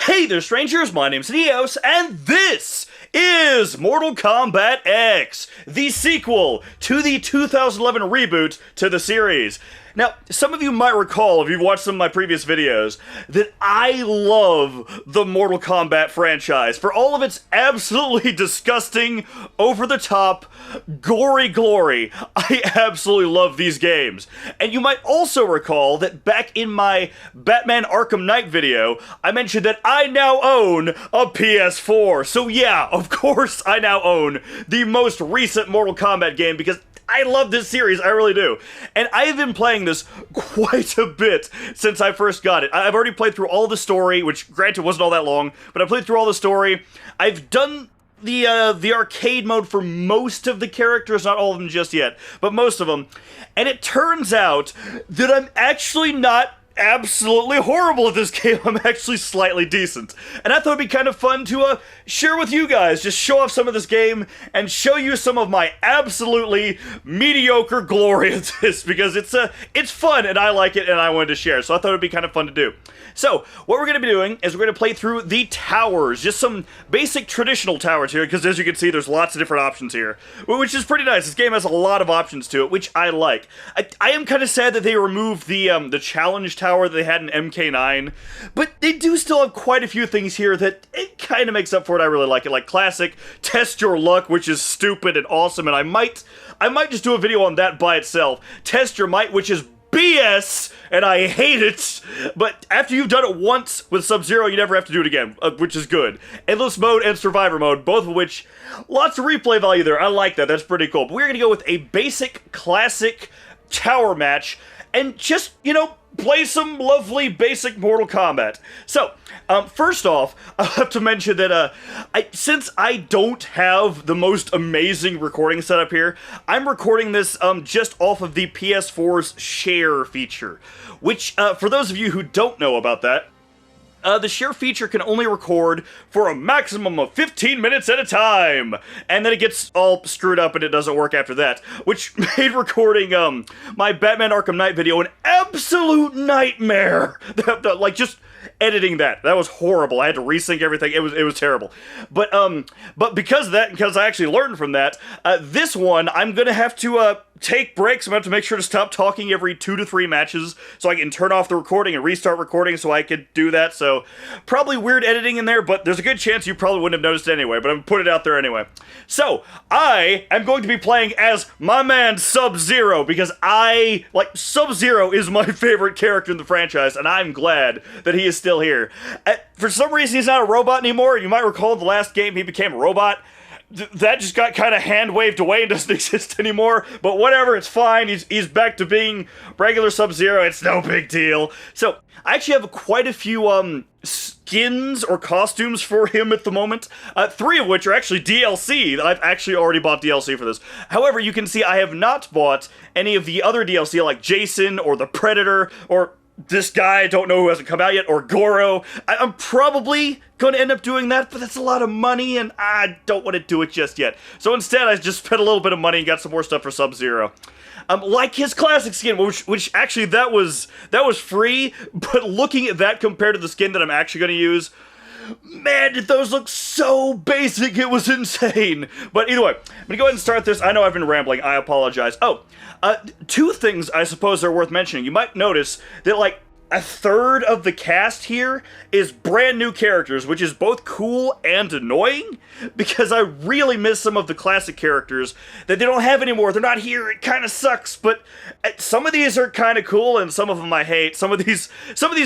Hey there, strangers, my name's Neos, and this is Mortal Kombat X, the sequel to the 2011 reboot to the series. Now, some of you might recall, if you've watched some of my previous videos, that I love the Mortal Kombat franchise for all of its absolutely disgusting, over-the-top, gory glory. I absolutely love these games. And you might also recall that back in my Batman Arkham Knight video, I mentioned that I now own a PS4. So yeah, of course I now own the most recent Mortal Kombat game because I love this series, I really do. And I've been playing this quite a bit since I first got it. I've already played through all the story, which granted wasn't all that long, but I played through all the story. I've done the arcade mode for most of the characters, not all of them just yet, but most of them. And it turns out that I'm actually not absolutely horrible at this game. I'm actually slightly decent. And I thought it'd be kind of fun to share with you guys, just show off some of this game and show you some of my absolutely mediocre glory at this, because it's fun and I like it and I wanted to share, so I thought it'd be kind of fun to do. So, what we're going to be doing is we're going to play through the towers, just some basic traditional towers here, because as you can see, there's lots of different options here, which is pretty nice. This game has a lot of options to it, which I like. I am kind of sad that they removed the challenge tower that they had in MK9, but they do still have quite a few things here that it kind of makes up for it. I really like it, like classic Test Your Luck, which is stupid and awesome, and I might just do a video on that by itself. Test Your Might, which is BS, and I hate it, but after you've done it once with Sub-Zero, you never have to do it again, which is good. Endless Mode and Survivor Mode, both of which, lots of replay value there. I like that, that's pretty cool. But we're gonna go with a basic, classic tower match, and just, you know, play some lovely basic Mortal Kombat. So, first off, I'll have to mention that since I don't have the most amazing recording setup here, I'm recording this just off of the PS4's share feature, which, for those of you who don't know about that, the share feature can only record for a maximum of 15 minutes at a time, and then it gets all screwed up and it doesn't work after that, which made recording my Batman Arkham Knight video an absolute nightmare. Like, just editing that was horrible. I had to resync everything. It was terrible. But because of that, because I actually learned from that, this one I'm gonna have to take breaks. I'm gonna have to make sure to stop talking every 2 to 3 matches so I can turn off the recording and restart recording so I could do that. So probably weird editing in there, but there's a good chance you probably wouldn't have noticed it anyway, but I'm gonna put it out there anyway. So I am going to be playing as my man Sub-Zero, because Sub-Zero is my favorite character in the franchise, and I'm glad that he is still here. For some reason, he's not a robot anymore. You might recall in the last game he became a robot. That just got kind of hand-waved away and doesn't exist anymore, but whatever, it's fine. He's back to being regular Sub-Zero. It's no big deal. So, I actually have quite a few skins or costumes for him at the moment, 3 of which are actually DLC. I've actually already bought DLC for this. However, you can see I have not bought any of the other DLC, like Jason or the Predator or this guy I don't know who hasn't come out yet, or Goro. I'm probably going to end up doing that, but that's a lot of money, and I don't want to do it just yet. So instead, I just spent a little bit of money and got some more stuff for Sub-Zero. Like his classic skin, which actually that was free, but looking at that compared to the skin that I'm actually going to use, man, did those look so basic, it was insane. But either way, I'm gonna go ahead and start this. I know I've been rambling, I apologize. Oh, 2 things I suppose are worth mentioning. You might notice that, like, a third of the cast here is brand new characters, which is both cool and annoying, because I really miss some of the classic characters that they don't have anymore. They're not here, it kind of sucks, but some of these are kind of cool, and some of them I hate. Some of these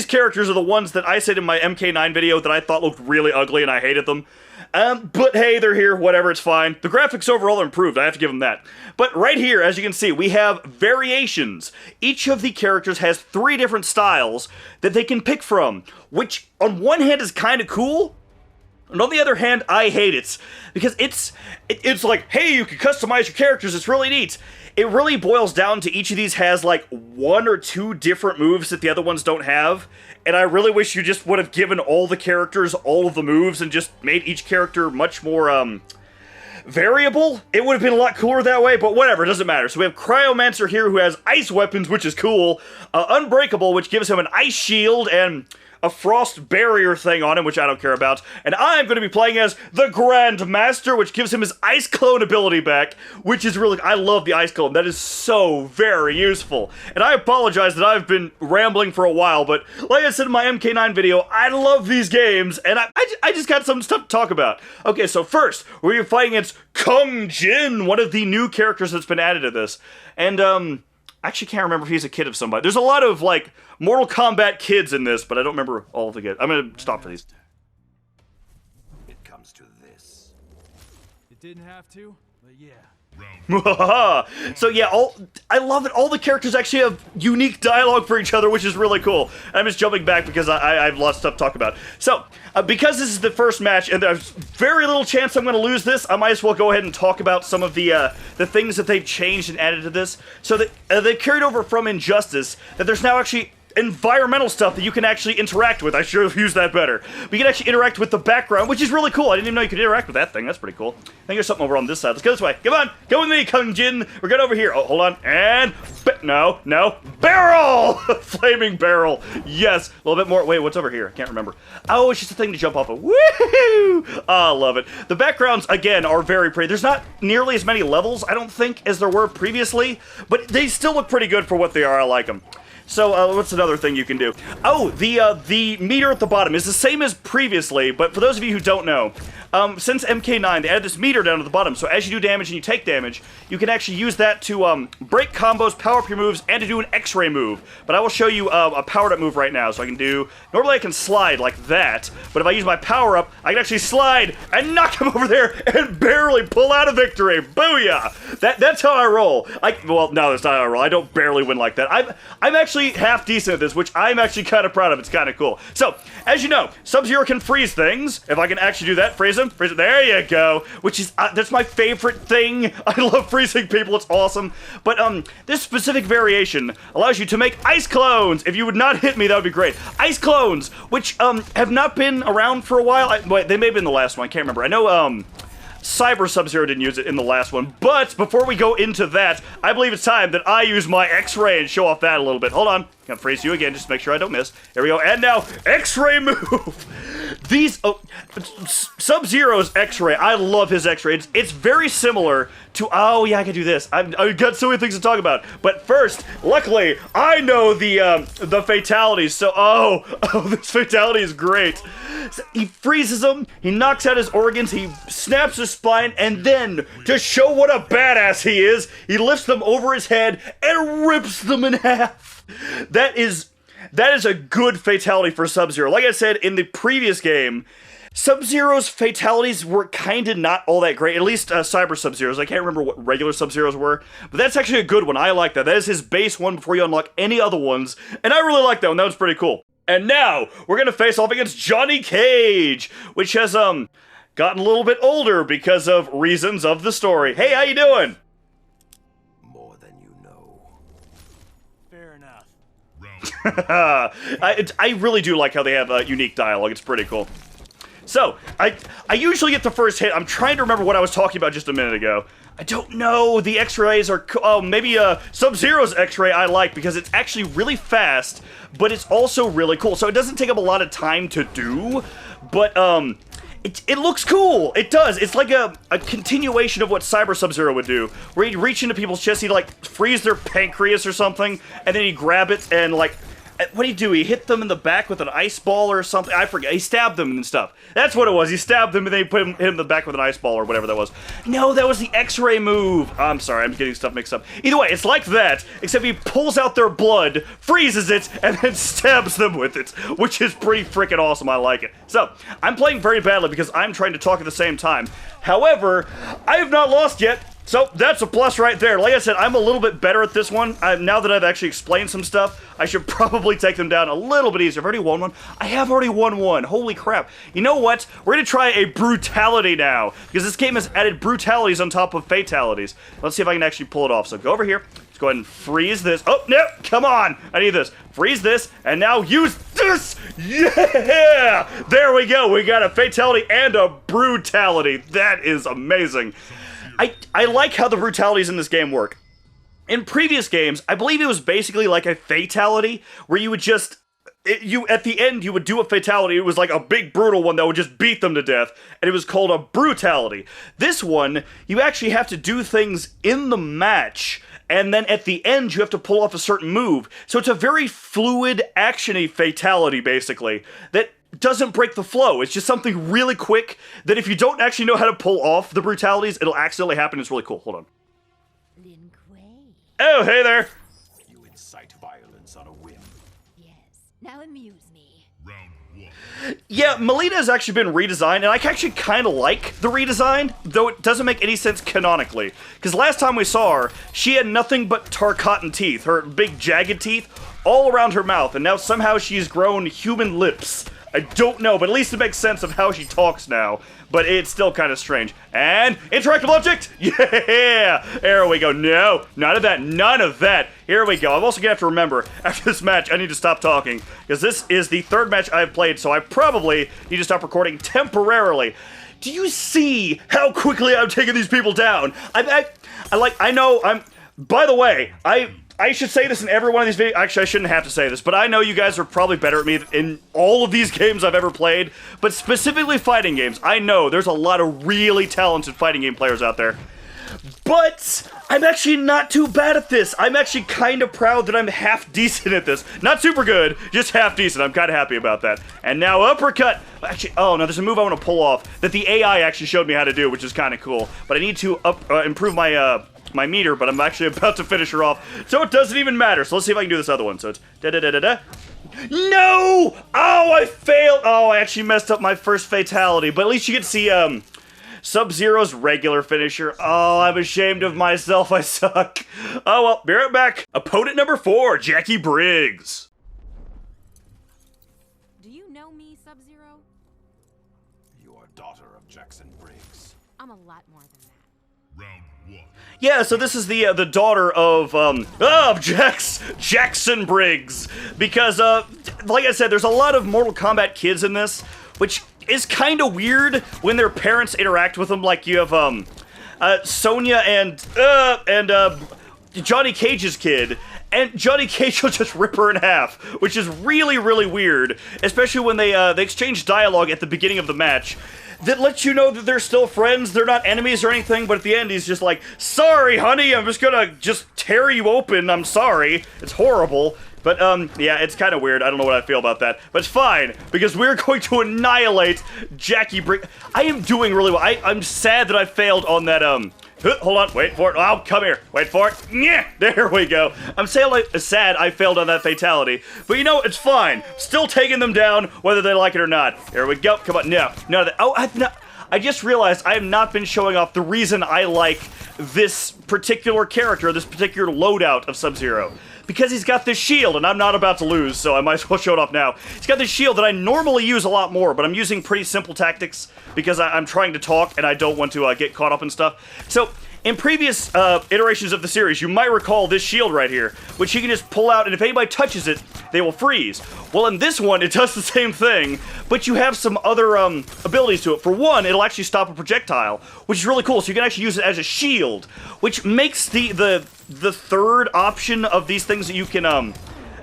characters are the ones that I said in my MK9 video that I thought looked really ugly and I hated them. But hey, they're here, whatever, it's fine. The graphics overall are improved, I have to give them that. But right here, as you can see, we have variations. Each of the characters has 3 different styles that they can pick from, which on one hand is kind of cool, and on the other hand, I hate it. Because it's like, hey, you can customize your characters, it's really neat. It really boils down to each of these has like 1 or 2 different moves that the other ones don't have, and I really wish you just would have given all the characters all of the moves and just made each character much more, variable. It would have been a lot cooler that way, but whatever, it doesn't matter. So we have Cryomancer here who has ice weapons, which is cool, Unbreakable, which gives him an ice shield, and a frost barrier thing on him, which I don't care about. And I'm going to be playing as the Grand Master, which gives him his Ice Clone ability back, which is really... I love the Ice Clone. That is so very useful. And I apologize that I've been rambling for a while, but like I said in my MK9 video, I love these games, and I just got some stuff to talk about. Okay, so first, we're fighting against Kung Jin, one of the new characters that's been added to this. And, I actually can't remember if he's a kid of somebody. There's a lot of, like, Mortal Kombat kids in this, but I don't remember all of the kids. I'm gonna stop for these. It comes to this. It didn't have to, but yeah. So yeah, I love it. All the characters actually have unique dialogue for each other, which is really cool. I'm just jumping back because I've lots of stuff to talk about. So, because this is the first match, and there's very little chance I'm going to lose this, I might as well go ahead and talk about some of the things that they've changed and added to this. So that they carried over from Injustice, that there's now actually environmental stuff that you can actually interact with. I should have used that better. But you can actually interact with the background, which is really cool. I didn't even know you could interact with that thing. That's pretty cool. I think there's something over on this side. Let's go this way. Come on. Come with me, Kung Jin. We're good over here. Oh, hold on. And... no. Barrel! Flaming barrel. Yes. A little bit more. Wait, what's over here? I can't remember. Oh, it's just a thing to jump off of. Woohoo! Oh, I love it. The backgrounds, again, are very pretty. There's not nearly as many levels, I don't think, as there were previously. But they still look pretty good for what they are. I like them. So, what's another thing you can do? Oh, the meter at the bottom is the same as previously, but for those of you who don't know, since MK9, they added this meter down at the bottom, so as you do damage and you take damage, you can actually use that to, break combos, power up your moves, and to do an X-ray move. But I will show you, a powered-up move right now, so I can do... Normally I can slide like that, but if I use my power-up, I can actually slide and knock him over there and barely pull out a victory. Booyah! That's how I roll. Well, no, that's not how I roll. I don't barely win like that. I'm actually half decent at this, which I'm actually kind of proud of. It's kind of cool. So, as you know, Sub-Zero can freeze things. If I can actually do that, freeze them. There you go. Which is, that's my favorite thing. I love freezing people. It's awesome. But, this specific variation allows you to make ice clones. If you would not hit me, that would be great. Ice clones, which, have not been around for a while. Wait, they may have been the last one. I can't remember. I know, Cyber Sub-Zero didn't use it in the last one, but before we go into that, I believe it's time that I use my X-Ray and show off that a little bit. Hold on. Gonna freeze you again, just to make sure I don't miss. Here we go, and now, X-Ray move! These, Sub-Zero's X-Ray, I love his X-Ray. It's very similar to, oh yeah, I can do this. I've got so many things to talk about. But first, luckily, I know the fatalities, so, this fatality is great. So he freezes them, he knocks out his organs, he snaps his spine, and then, to show what a badass he is, he lifts them over his head and rips them in half. That is a good fatality for Sub-Zero. Like I said in the previous game, Sub-Zero's fatalities were kinda not all that great, at least Cyber Sub-Zero's. I can't remember what regular Sub-Zero's were, but that's actually a good one. I like that. That is his base one before you unlock any other ones, and I really like that one. That was pretty cool. And now, we're gonna face off against Johnny Cage, which has, gotten a little bit older because of reasons of the story. Hey, how you doing? More than you know. Fair enough. I really do like how they have unique dialogue. It's pretty cool. So, I usually get the first hit. I'm trying to remember what I was talking about just a minute ago. I don't know. The X-rays are... maybe Sub-Zero's X-ray I like because it's actually really fast, but it's also really cool. So it doesn't take up a lot of time to do, but it looks cool. It does. It's like a continuation of what Cyber Sub-Zero would do, where he'd reach into people's chests, he'd like freeze their pancreas or something, and then he'd grab it and like... What did he do? He hit them in the back with an ice ball or something? I forget. He stabbed them and stuff. That's what it was. He stabbed them and then he hit him in the back with an ice ball or whatever that was. No, that was the X-ray move. I'm sorry. I'm getting stuff mixed up. Either way, it's like that, except he pulls out their blood, freezes it, and then stabs them with it, which is pretty freaking awesome. I like it. So, I'm playing very badly because I'm trying to talk at the same time. However, I have not lost yet. So, that's a plus right there. Like I said, I'm a little bit better at this one. Now that I've actually explained some stuff, I should probably take them down a little bit easier. I've already won one. I have already won one. Holy crap. You know what? We're going to try a brutality now, because this game has added brutalities on top of fatalities. Let's see if I can actually pull it off. So, go over here. Let's go ahead and freeze this. Oh, no! Come on! I need this. Freeze this, and now use this! Yeah! There we go. We got a fatality and a brutality. That is amazing. I like how the brutalities in this game work. In previous games, I believe it was basically like a fatality, where you would just... you at the end you would do a fatality. It was like a big brutal one that would just beat them to death, and it was called a brutality. This one, you actually have to do things in the match, and then at the end you have to pull off a certain move. So it's a very fluid, actiony fatality, basically, that doesn't break the flow. It's just something really quick that if you don't actually know how to pull off the brutalities, it'll accidentally happen. It's really cool. Hold on. Lin Kuei. Oh, hey there. You incite violence on a whim. Yes. Now amuse me. Yeah, Melita has actually been redesigned, and I actually kind of like the redesign, though it doesn't make any sense canonically. Because last time we saw her, she had nothing but Tarkatan teeth, her big jagged teeth, all around her mouth, and now somehow she's grown human lips. I don't know, but at least it makes sense of how she talks now. But it's still kind of strange. And interactive object! Yeah! There we go. No, none of that. None of that. Here we go. I'm also gonna have to remember, after this match, I need to stop talking. Because this is the third match I've played, so I probably need to stop recording temporarily. Do you see how quickly I'm taking these people down? By the way, I should say this in every one of these videos. Actually, I shouldn't have to say this, but I know you guys are probably better at me in all of these games I've ever played, but specifically fighting games. I know there's a lot of really talented fighting game players out there, but I'm actually not too bad at this. I'm actually kind of proud that I'm half decent at this. Not super good, just half decent. I'm kind of happy about that. And now uppercut. Actually, oh no, there's a move I want to pull off that the AI actually showed me how to do, which is kind of cool. But I need to improve my meter, but I'm actually about to finish her off, so it doesn't even matter. So let's see if I can do this other one. So it's da-da-da-da-da. No! Oh, I failed! Oh, I actually messed up my first fatality, but at least you get to see, Sub-Zero's regular finisher. Oh, I'm ashamed of myself, I suck. Oh well, be right back. Opponent number 4, Jackie Briggs. Do you know me, Sub-Zero? You are daughter of Jackson Briggs. I'm a lot more than that. Yeah, so this is the daughter of Jackson Briggs, because like I said, there's a lot of Mortal Kombat kids in this, which is kind of weird when their parents interact with them. Like you have Sonya and Johnny Cage's kid, and Johnny Cage will just rip her in half, which is really, really weird, especially when they exchange dialogue at the beginning of the match that lets you know that they're still friends, they're not enemies or anything, but at the end he's just like, sorry, honey, I'm just gonna tear you open, I'm sorry. It's horrible. But, yeah, it's kind of weird. I don't know what I feel about that. But it's fine, because we're going to annihilate Jackie Briggs. I am doing really well. I'm sad that I failed on that, hold on, wait for it. Oh, come here. Wait for it. Yeah, there we go. I'm sad I failed on that fatality. But you know, it's fine. Still taking them down, whether they like it or not. Here we go. Come on. No. None of that. Oh, I just realized I have not been showing off the reason I like this particular character, this particular loadout of Sub-Zero. Because he's got this shield, and I'm not about to lose, so I might as well show it off now. He's got this shield that I normally use a lot more, but I'm using pretty simple tactics because I'm trying to talk and I don't want to get caught up in stuff. So, in previous iterations of the series, you might recall this shield right here, which you can just pull out, and if anybody touches it, they will freeze. Well, in this one, it does the same thing, but you have some other abilities to it. For one, it'll actually stop a projectile, which is really cool, so you can actually use it as a shield, which makes the third option of these things that you can,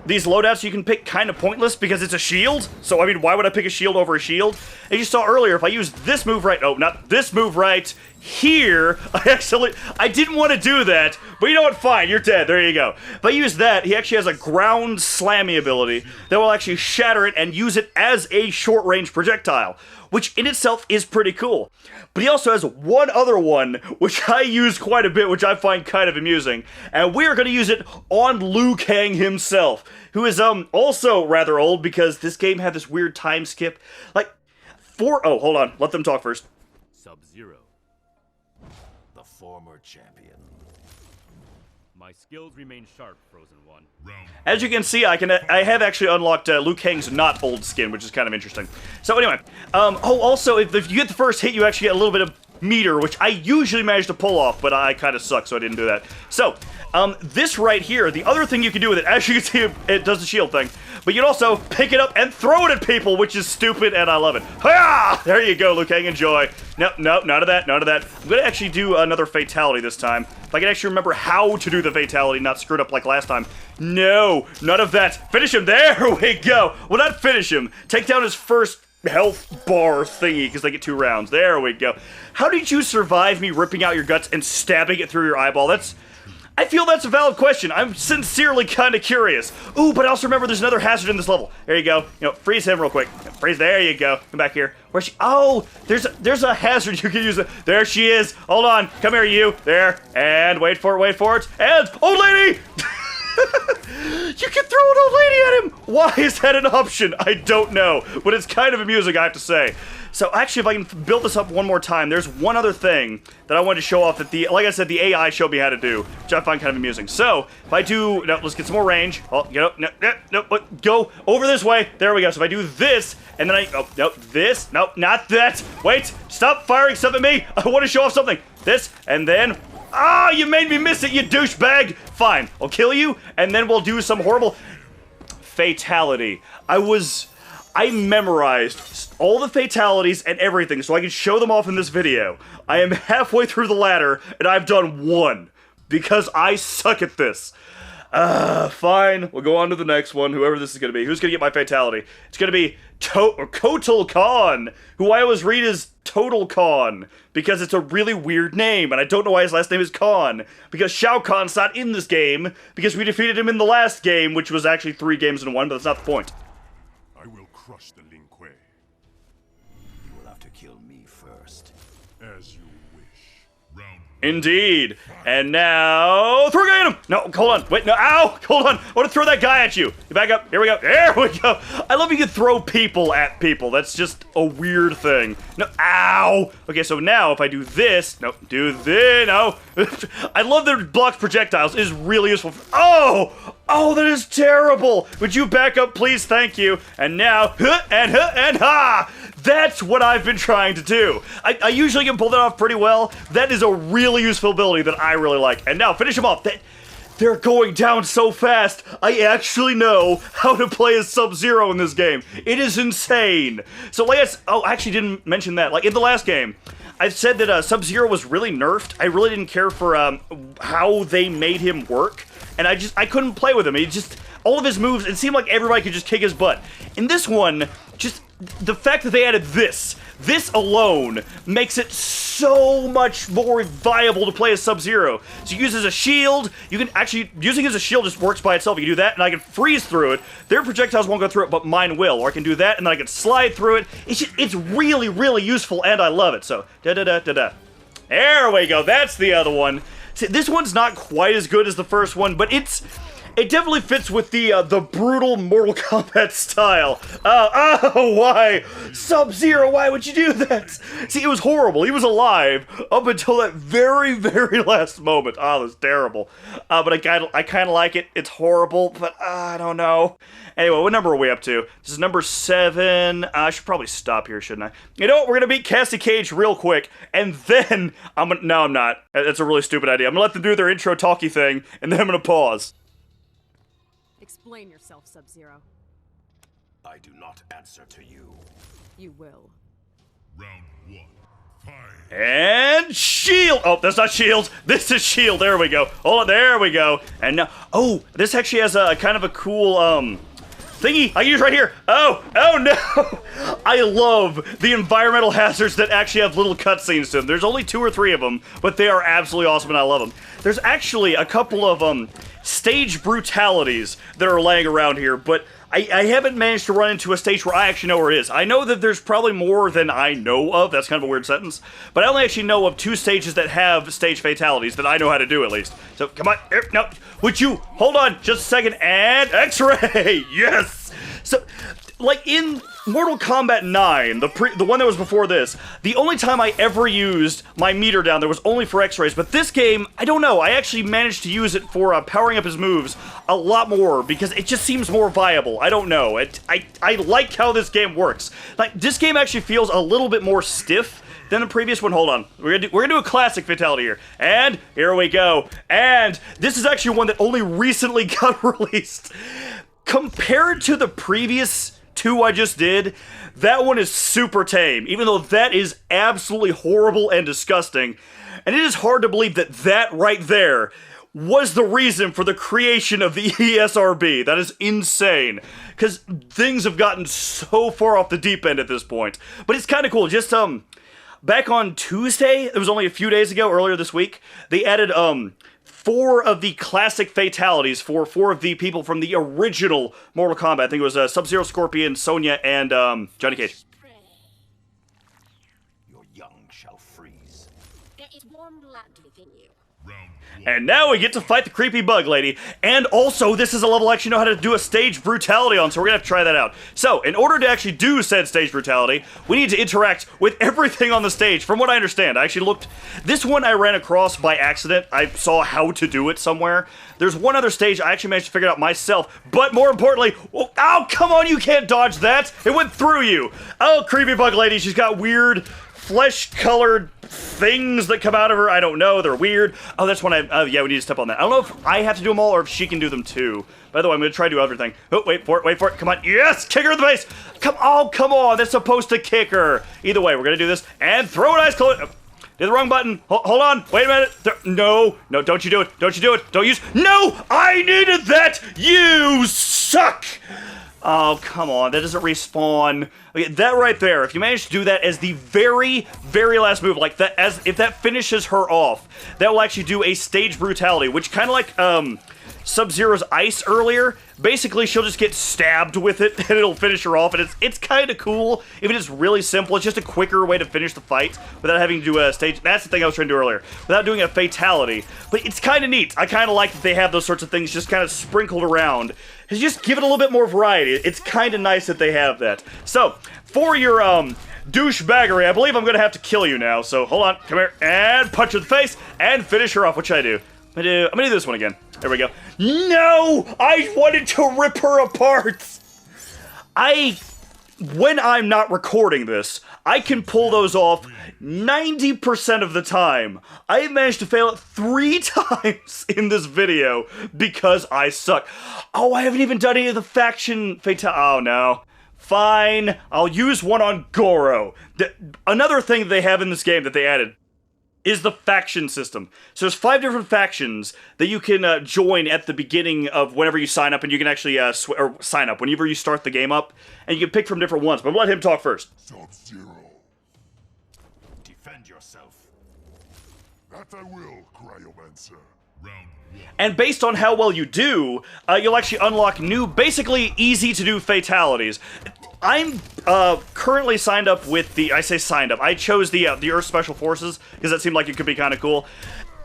these loadouts you can pick kind of pointless because it's a shield. So, I mean, why would I pick a shield over a shield? As you saw earlier, if I use this move right, oh, not this move right here, I didn't want to do that, but you know what, fine, you're dead, there you go. If I use that, he actually has a ground slammy ability that will actually shatter it and use it as a short-range projectile, which in itself is pretty cool. But he also has one other one, which I use quite a bit, which I find kind of amusing, and we're going to use it on Liu Kang himself, who is also rather old because this game had this weird time skip. Oh, hold on, let them talk first. Sub-Zero. The former champion. My skills remain sharp, Frozen One. As you can see, I have actually unlocked Liu Kang's not old skin, which is kind of interesting. So anyway, also, if you get the first hit, you actually get a little bit of meter, which I usually manage to pull off, but I kind of suck, so I didn't do that. So, this right here, the other thing you can do with it, as you can see, it does the shield thing, but you can also pick it up and throw it at people, which is stupid, and I love it. Hiya! There you go, Liu Kang, enjoy. No, none of that, none of that. I'm gonna actually do another fatality this time. If I can actually remember how to do the fatality, not screwed up like last time. No, none of that. Finish him, there we go. Well, not finish him. Take down his first health bar thingy, because they get 2 rounds. There we go. How did you survive me ripping out your guts and stabbing it through your eyeball? I feel that's a valid question. I'm sincerely kind of curious. Ooh, but I also remember there's another hazard in this level. There you go. You know, freeze him real quick. Freeze, there you go. Come back here. Where's she? Oh, there's a hazard you can use. There she is. Hold on. Come here, you. There. And wait for it. And, old lady! You can throw an old lady at him! Why is that an option? I don't know, but it's kind of amusing, I have to say. So actually, if I can build this up one more time, there's one other thing that I wanted to show off that like I said, the AI showed me how to do, which I find kind of amusing. So, if I do, no, let's get some more range. Oh, get up, no, go over this way. There we go. So if I do this, and then this, no, not that. Wait, stop firing stuff at me. I want to show off something. This, and then, ah, you made me miss it, you douchebag. Fine, I'll kill you, and then we'll do some horrible fatality. I memorized all the fatalities and everything so I can show them off in this video. I am halfway through the ladder, and I've done 1, because I suck at this. Fine, we'll go on to the next one, whoever this is gonna be. Who's gonna get my fatality? It's gonna be Kotal Khan, who I always read as Total Khan, because it's a really weird name, and I don't know why his last name is Khan, because Shao Kahn's not in this game, because we defeated him in the last game, which was actually 3 games in 1, but that's not the point. I will crush the Lin Kuei. You will have to kill me first. As you wish. Round Indeed. And now, throw a guy at him! No, hold on. Wait, no, ow! Hold on. I want to throw that guy at you. You back up. Here we go. There we go. I love you can throw people at people. That's just a weird thing. No, ow! Okay, so now if I do this, no, do this, no. I love that it blocks projectiles. It is really useful. Oh, that is terrible. Would you back up, please? Thank you. And now, and ha! That's what I've been trying to do. I usually can pull that off pretty well. That is a really useful ability that I really like. And now, finish him off. They're going down so fast. I actually know how to play as Sub-Zero in this game. It is insane. So, I actually didn't mention that. Like, in the last game, I said that Sub-Zero was really nerfed. I really didn't care for how they made him work. And I couldn't play with him. All of his moves, it seemed like everybody could just kick his butt. In this one, just the fact that they added this alone makes it so much more viable to play as Sub-Zero. So you use it as a shield, you can actually, using it as a shield just works by itself. You can do that, and I can freeze through it. Their projectiles won't go through it, but mine will. Or I can do that, and then I can slide through it. It's really, really useful, and I love it. So, da-da-da-da-da. There we go, that's the other one. See, this one's not quite as good as the first one, but it definitely fits with the brutal Mortal Kombat style. Why? Sub-Zero, why would you do that? See, it was horrible. He was alive up until that very, very last moment. Oh, it was terrible. But I kind of like it. It's horrible, but I don't know. Anyway, what number are we up to? This is number 7. I should probably stop here, shouldn't I? You know what? We're gonna beat Cassie Cage real quick, and then no, I'm not. That's a really stupid idea. I'm gonna let them do their intro talky thing, and then I'm gonna pause. Explain yourself, Sub-Zero. I do not answer to you. You will. Round 1. Fight. And shield! Oh, that's not shield. This is shield. There we go. Hold on, there we go. And now, this actually has a kind of a cool, thingy. I can use right here. Oh no! I love the environmental hazards that actually have little cutscenes to them. There's only 2 or 3 of them, but they are absolutely awesome and I love them. There's actually a couple of, stage brutalities that are laying around here, but I haven't managed to run into a stage where I actually know where it is. I know that there's probably more than I know of. That's kind of a weird sentence. But I only actually know of 2 stages that have stage fatalities that I know how to do at least. So, come on. No, would you hold on just a second and X-ray! Yes! So, like in Mortal Kombat 9, the one that was before this, the only time I ever used my meter down there was only for X-rays, but this game, I don't know, I actually managed to use it for powering up his moves a lot more, because it just seems more viable. I don't know, I like how this game works. Like, this game actually feels a little bit more stiff than the previous one. Hold on, we're gonna do a classic fatality here, and here we go, and this is actually one that only recently got released. compared to the previous two I just did, that one is super tame, even though that is absolutely horrible and disgusting. And it is hard to believe that that right there was the reason for the creation of the ESRB. That is insane, because things have gotten so far off the deep end at this point. But it's kind of cool. Just back on Tuesday, it was only a few days ago, earlier this week, they added 4 of the classic fatalities for 4 of the people from the original Mortal Kombat. I think it was Sub-Zero, Scorpion, Sonya, and Johnny Cage. Your young shall freeze. There is warm blood within you. And now we get to fight the creepy bug lady. And also, this is a level I actually know how to do a stage brutality on, so we're gonna have to try that out. So, in order to actually do said stage brutality, we need to interact with everything on the stage, from what I understand. I actually looked... This one I ran across by accident. I saw how to do it somewhere. There's one other stage I actually managed to figure it out myself, but more importantly... Oh, come on, you can't dodge that! It went through you! Oh, creepy bug lady, she's got weird... flesh-colored things that come out of her. I don't know. They're weird. Oh, that's when yeah, we need to step on that. I don't know if I have to do them all or if she can do them too. By the way, I'm going to try to do everything. Oh, wait for it. Come on. Yes! Kick her in the face! Come on. That's supposed to kick her. Either way, we're going to do this and throw it eyes closed. Oh, did the wrong button. Hold on. Wait a minute. No, don't you do it. Don't use... No! I needed that! You suck! Oh, come on. That doesn't respawn. Okay, that right there, if you manage to do that as the very, very last move, like that, if that finishes her off, that will actually do a stage brutality, which kind of like, Sub-Zero's ice earlier. Basically, she'll just get stabbed with it, and it'll finish her off, and it's kind of cool. Even it's really simple, it's just a quicker way to finish the fight without having to do a stage. That's the thing I was trying to do earlier, without doing a fatality. But it's kind of neat. I kind of like that they have those sorts of things just kind of sprinkled around. Just give it a little bit more variety. It's kind of nice that they have that. So, for your, douchebaggery, I believe I'm going to have to kill you now. So, hold on, come here, and punch her in the face, and finish her off. What should I do? I'm gonna do this one again. There we go. No! I wanted to rip her apart! When I'm not recording this, I can pull those off 90% of the time. I managed to fail it 3 times in this video because I suck. Oh, I haven't even done any of the faction oh no. Fine, I'll use one on Goro. Another thing they have in this game that they added is the faction system. So there's 5 different factions that you can join at the beginning of whenever you sign up, and you can actually sign up whenever you start the game up, and you can pick from different ones. But let him talk first. Sub-Zero. Defend yourself. That I will, Cryomancer. Round 1. And based on how well you do, you'll actually unlock new, basically easy-to-do fatalities. I'm currently signed up with the... I say signed up. I chose the Earth Special Forces because that seemed like it could be kind of cool.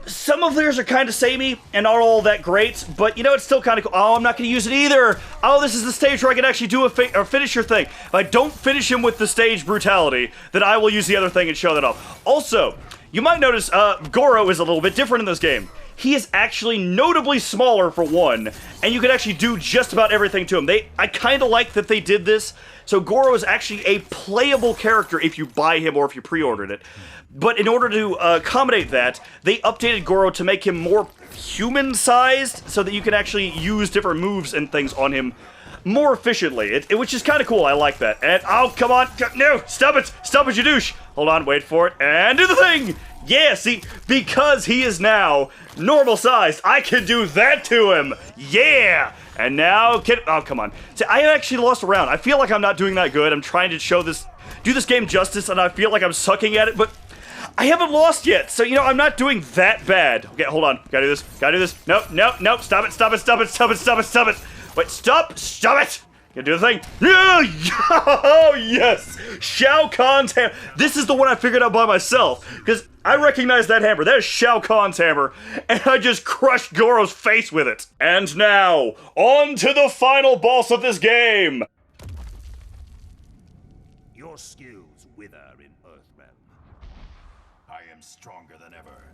Some of theirs are kind of samey and not all that great, but you know, it's still kind of cool. Oh, I'm not going to use it either. Oh, this is the stage where I can actually do a finisher thing. If I don't finish him with the stage brutality, then I will use the other thing and show that off. Also, you might notice Goro is a little bit different in this game. He is actually notably smaller for one, and you can actually do just about everything to him. I kind of like that they did this. So Goro is actually a playable character if you buy him or if you pre-ordered it. But in order to accommodate that, they updated Goro to make him more human-sized so that you can actually use different moves and things on him more efficiently, which is kind of cool. I like that. And, oh, come on. No, stop it. Stop it, you douche. Hold on, wait for it, and do the thing. Yeah, see, because he is now normal-sized, I can do that to him. Yeah. And now, oh, come on. See, I actually lost a round. I feel like I'm not doing that good. I'm trying to do this game justice, and I feel like I'm sucking at it, but I haven't lost yet. So, you know, I'm not doing that bad. Okay, hold on. Gotta do this. Nope. Stop it. Wait, stop it. You do the thing. Oh, yes. Shao Kahn's hammer. This is the one I figured out by myself, because I recognize that hammer. That is Shao Kahn's hammer, and I just crushed Goro's face with it. And now, on to the final boss of this game. Your skills wither in Earthrealm. I am stronger than ever.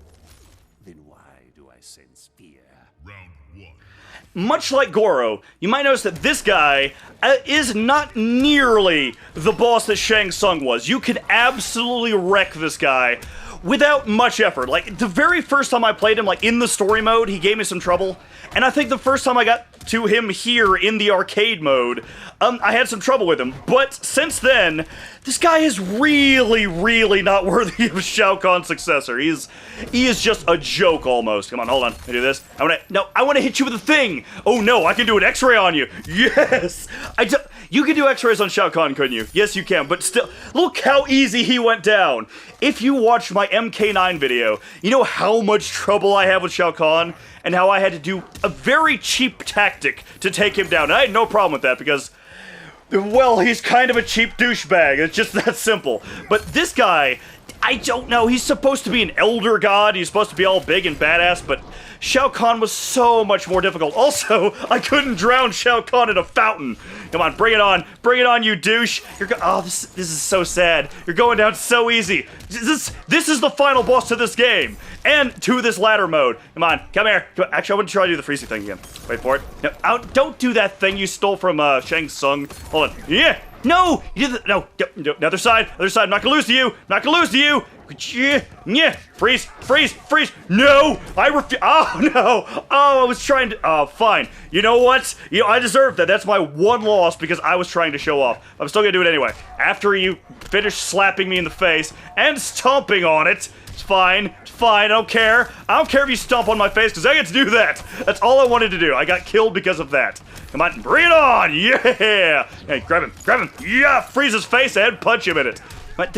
Then why do I sense fear? Round 1. Much like Goro, you might notice that this guy is not nearly the boss that Shang Tsung was. You can absolutely wreck this guy without much effort. Like, the very first time I played him, like, in the story mode, he gave me some trouble. And I think the first time I got to him here in the arcade mode, I had some trouble with him. But since then, this guy is really, really not worthy of Shao Kahn's successor. He is just a joke almost. Come on, hold on. Can I do this? I want to hit you with a thing. Oh no, I can do an X-ray on you. Yes! You can do X-rays on Shao Kahn, couldn't you? Yes, you can, but still, look how easy he went down. If you watched my MK9 video, you know how much trouble I have with Shao Kahn, and how I had to do a very cheap tactic to take him down. And I had no problem with that because, well, he's kind of a cheap douchebag. It's just that simple. But this guy, I don't know. He's supposed to be an elder god. He's supposed to be all big and badass, but Shao Kahn was so much more difficult. Also, I couldn't drown Shao Kahn in a fountain. Come on, bring it on. Bring it on, you douche. This is so sad. You're going down so easy. This is the final boss to this game. And to this ladder mode. Come on, come here. Actually, I want to try to do the freezing thing again. Wait for it. No, don't do that thing you stole from Shang Tsung. Hold on. Yeah. No! You did no. Other side. I'm not gonna lose to you. Yeah. Freeze. No! I refuse. Oh, no. Oh, I was trying to. Oh, fine. You know what? I deserve that. That's my one loss because I was trying to show off. I'm still gonna do it anyway. After you finish slapping me in the face and stomping on it. It's fine. I don't care. I don't care if you stomp on my face because I get to do that. That's all I wanted to do. I got killed because of that. Come on, bring it on. Yeah. Hey, grab him. Yeah, freeze his face and punch him in it. But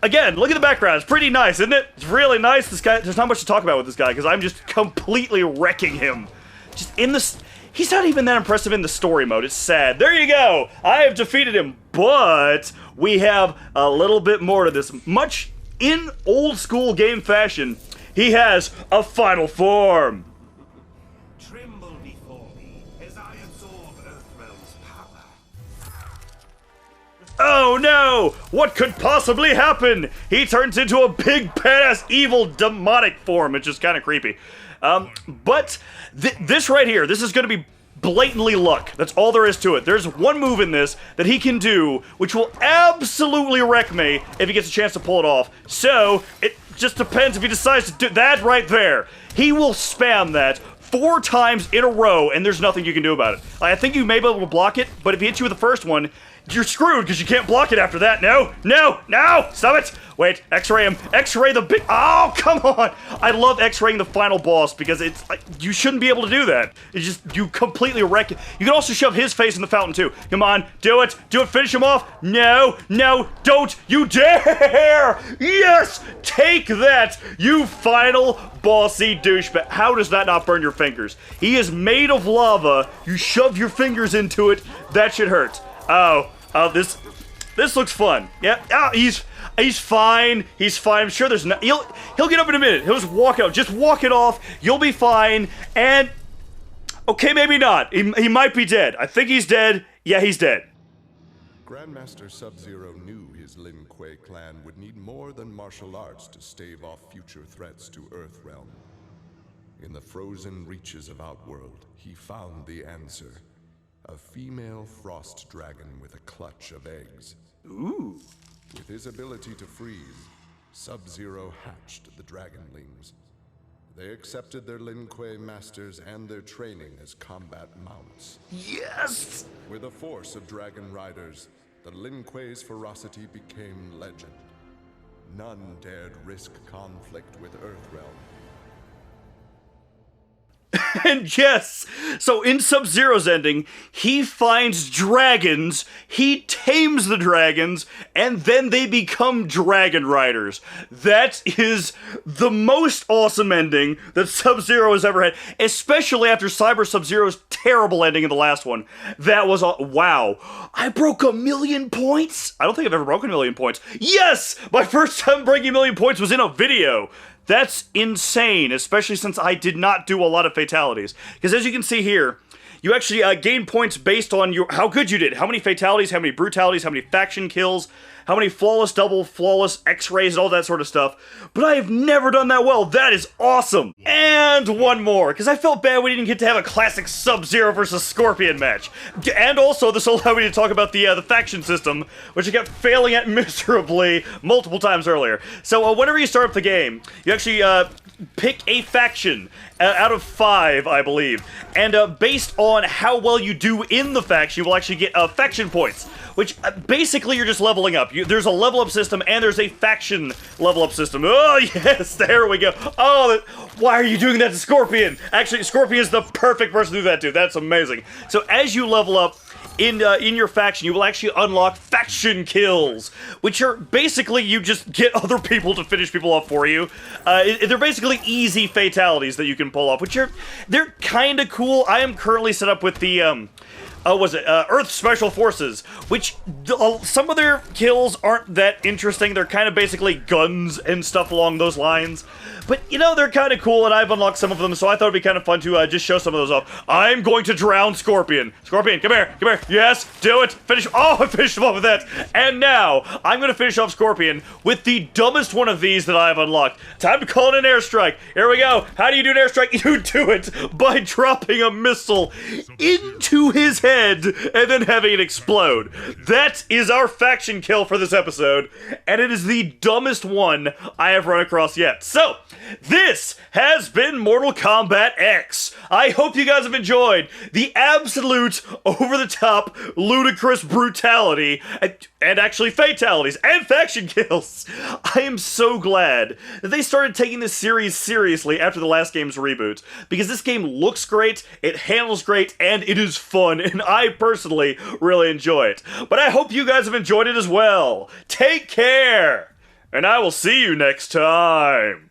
again, look at the background. It's pretty nice, isn't it? It's really nice. This guy, there's not much to talk about with this guy because I'm just completely wrecking him. Just in this, he's not even that impressive in the story mode. It's sad. There you go. I have defeated him, but we have a little bit more to this. Much in old school game fashion, he has a final form. Tremble before me as I absorb Earthrealm's power. Oh no! What could possibly happen? He turns into a big, badass, evil, demonic form, which is kind of creepy. But this right here, this is going to be blatantly luck. That's all there is to it. There's one move in this that he can do, which will absolutely wreck me if he gets a chance to pull it off. So, it just depends if he decides to do that right there. He will spam that 4 times in a row, and there's nothing you can do about it. I think you may be able to block it, but if he hits you with the first one, you're screwed because you can't block it after that. No! Stop it! Wait, X-ray him. X-ray the big. Oh, come on! I love X-raying the final boss because it's like, you shouldn't be able to do that. It's just, you completely wreck it. You can also shove his face in the fountain too. Come on, do it, finish him off. No, don't you dare! Yes! Take that, you final bossy douchebag. How does that not burn your fingers? He is made of lava. You shove your fingers into it, that should hurt. Oh, this looks fun. Yeah, he's fine. I'm sure there's no. He'll get up in a minute. He'll just walk out. Just walk it off. You'll be fine. And okay, maybe not. He might be dead. I think he's dead. Yeah, he's dead. Grandmaster Sub-Zero knew his Lin Kuei clan would need more than martial arts to stave off future threats to Earthrealm. In the frozen reaches of Outworld, he found the answer. A female frost dragon with a clutch of eggs. Ooh. With his ability to freeze, Sub-Zero hatched the dragonlings. They accepted their Lin Kuei masters and their training as combat mounts. Yes! With a force of dragon riders, the Lin Kuei's ferocity became legend. None dared risk conflict with Earthrealm. And yes, so in Sub-Zero's ending, he finds dragons, he tames the dragons, and then they become dragon riders. That is the most awesome ending that Sub-Zero has ever had, especially after Cyber Sub-Zero's terrible ending in the last one. That was, wow. I broke 1,000,000 points? I don't think I've ever broken 1,000,000 points. Yes! My first time breaking 1,000,000 points was in a video. That's insane, especially since I did not do a lot of fatalities. Because as you can see here, you actually gain points based on how good you did, how many fatalities, how many brutalities, how many faction kills, how many flawless, double, flawless, x-rays, and all that sort of stuff. But I have never done that well. That is awesome. And one more, because I felt bad we didn't get to have a classic Sub-Zero versus Scorpion match. And also, this allowed me to talk about the faction system, which I kept failing at miserably multiple times earlier. So whenever you start up the game, you actually pick a faction out of 5, I believe. And based on how well you do in the faction, you will actually get faction points, which basically you're just leveling up. There's a level up system and there's a faction level up system. Oh yes, there we go. Oh, why are you doing that to Scorpion? Actually, Scorpion is the perfect person to do that to. That's amazing. So as you level up in your faction, you will actually unlock faction kills, which are basically you just get other people to finish people off for you. They're basically easy fatalities that you can pull off, which they're kind of cool. I am currently set up with the Earth Special Forces, which some of their kills aren't that interesting. They're kind of basically guns and stuff along those lines. But, you know, they're kind of cool, and I've unlocked some of them, so I thought it'd be kind of fun to just show some of those off. I'm going to drown Scorpion. Scorpion, come here, come here. Yes, do it. Finish. Oh, I finished him off with that. And now, I'm going to finish off Scorpion with the dumbest one of these that I've unlocked. Time to call in an airstrike. Here we go. How do you do an airstrike? You do it by dropping a missile into his head and then having it explode. That is our faction kill for this episode, and it is the dumbest one I have run across yet. So, this has been Mortal Kombat X. I hope you guys have enjoyed the absolute over-the-top ludicrous brutality and actually fatalities and faction kills. I am so glad that they started taking this series seriously after the last game's reboot, because this game looks great, it handles great, and it is fun, and I personally really enjoy it. But I hope you guys have enjoyed it as well. Take care, and I will see you next time.